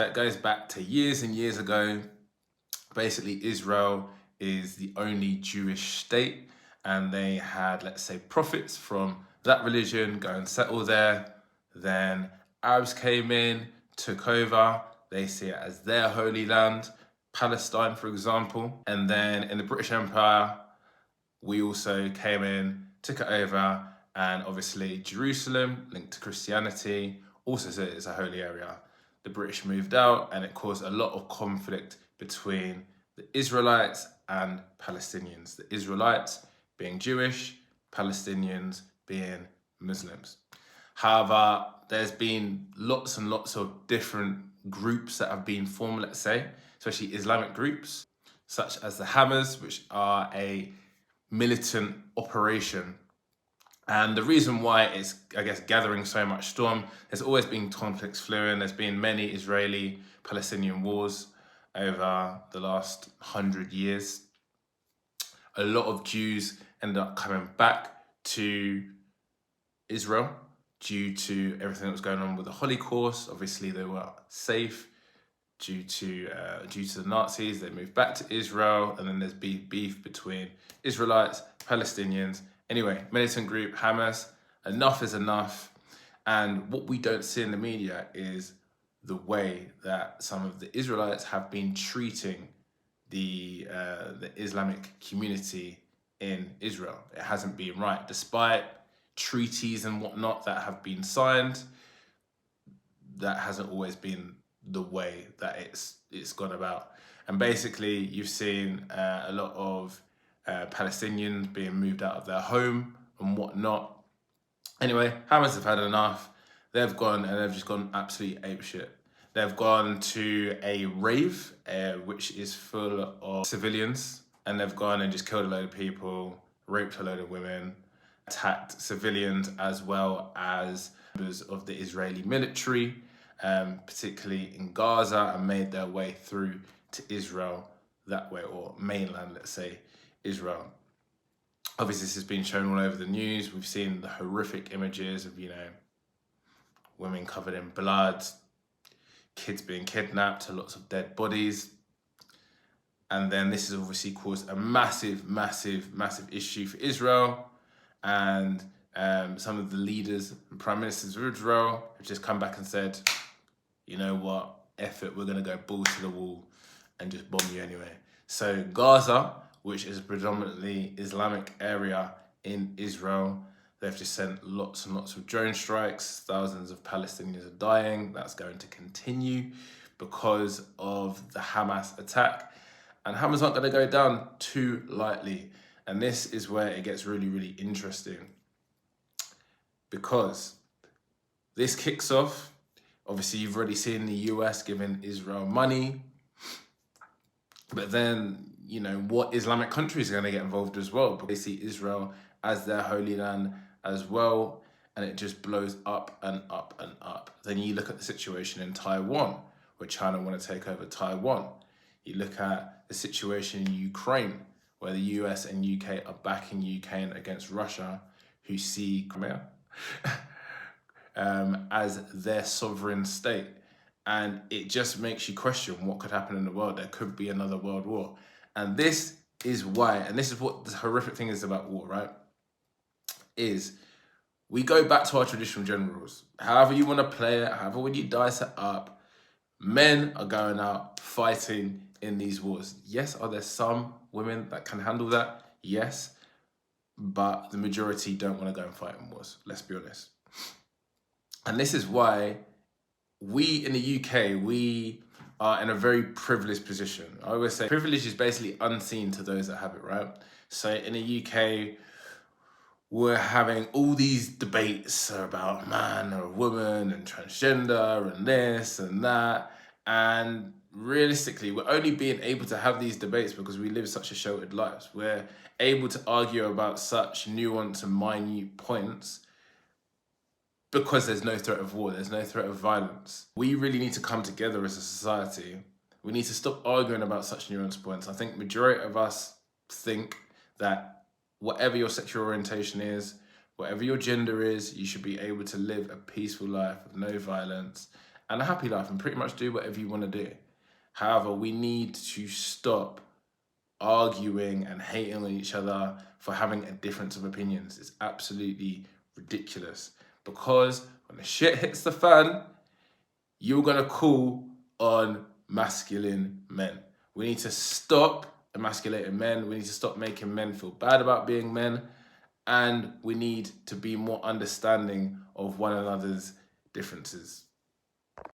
It goes back to years and years ago. Basically, Israel is the only Jewish state, and they had, let's say, prophets from that religion go and settle there. Then Arabs came in, took over. They see it as their holy land, Palestine, for example. And then in the British Empire, we also came in, took it over, and obviously Jerusalem, linked to Christianity, also said it's a holy area. The British moved out, and it caused a lot of conflict between the Israelites and Palestinians. The Israelites being Jewish, Palestinians being Muslims. However, there's been lots and lots of different groups that have been formed, let's say, especially Islamic groups, such as the Hamas, which are a militant operation. And the reason why it's, I guess, gathering so much storm, there's always been conflicts flowing. There's been many Israeli-Palestinian wars over the last 100 years. A lot of Jews ended up coming back to Israel due to everything that was going on with the Holocaust. Obviously, they were safe due to the Nazis. They moved back to Israel, and then there's beef between Israelites, Palestinians. Anyway, militant group Hamas. Enough is enough, and what we don't see in the media is the way that some of the Israelites have been treating the Islamic community in Israel. It hasn't been right, despite treaties and whatnot that have been signed. That hasn't always been the way that it's gone about. And basically, you've seen a lot of Palestinians being moved out of their home and whatnot. Anyway, Hamas have had enough. They've gone and they've just gone absolutely apeshit. They've gone to a rave, which is full of civilians, and they've gone and just killed a load of people, raped a load of women, attacked civilians as well as members of the Israeli military, particularly in Gaza, and made their way through to Israel that way, or mainland, let's say, Israel. Obviously, this has been shown all over the news. We've seen the horrific images of, women covered in blood, kids being kidnapped, lots of dead bodies. And then this has obviously caused a massive, massive, massive issue for Israel. And some of the leaders and prime ministers of Israel have just come back and said, you know what, F it, we're going to go balls to the wall and just bomb you anyway. So Gaza, which is a predominantly Islamic area in Israel, they've just sent lots and lots of drone strikes. Thousands of Palestinians are dying. That's going to continue because of the Hamas attack. And Hamas aren't going to go down too lightly. And this is where it gets really, really interesting, because this kicks off. Obviously, you've already seen the US giving Israel money. But then, what Islamic countries are going to get involved as well? Because they see Israel as their holy land as well. And it just blows up and up and up. Then you look at the situation in Taiwan, where China want to take over Taiwan. You look at the situation in Ukraine, where the US and UK are backing Ukraine against Russia, who see Crimea as their sovereign state. And it just makes you question what could happen in the world. There could be another world war. And this is why, and this is what the horrific thing is about war, right? Is we go back to our traditional gender roles. However you want to play it, however when you dice it up, men are going out fighting in these wars. Yes, are there some women that can handle that? Yes. But the majority don't want to go and fight in wars. Let's be honest. And this is why we in the UK, we are in a very privileged position. I always say privilege is basically unseen to those that have it, right? So in the UK, we're having all these debates about man or woman and transgender and this and that. And realistically, we're only being able to have these debates because we live such a sheltered lives. We're able to argue about such nuanced and minute points because there's no threat of war, there's no threat of violence. We really need to come together as a society. We need to stop arguing about such nuanced points. I think majority of us think that whatever your sexual orientation is, whatever your gender is, you should be able to live a peaceful life with no violence and a happy life and pretty much do whatever you want to do. However, we need to stop arguing and hating on each other for having a difference of opinions. It's absolutely ridiculous, because when the shit hits the fan, you're gonna call on masculine men. We need to stop emasculating men. We need to stop making men feel bad about being men. And we need to be more understanding of one another's differences.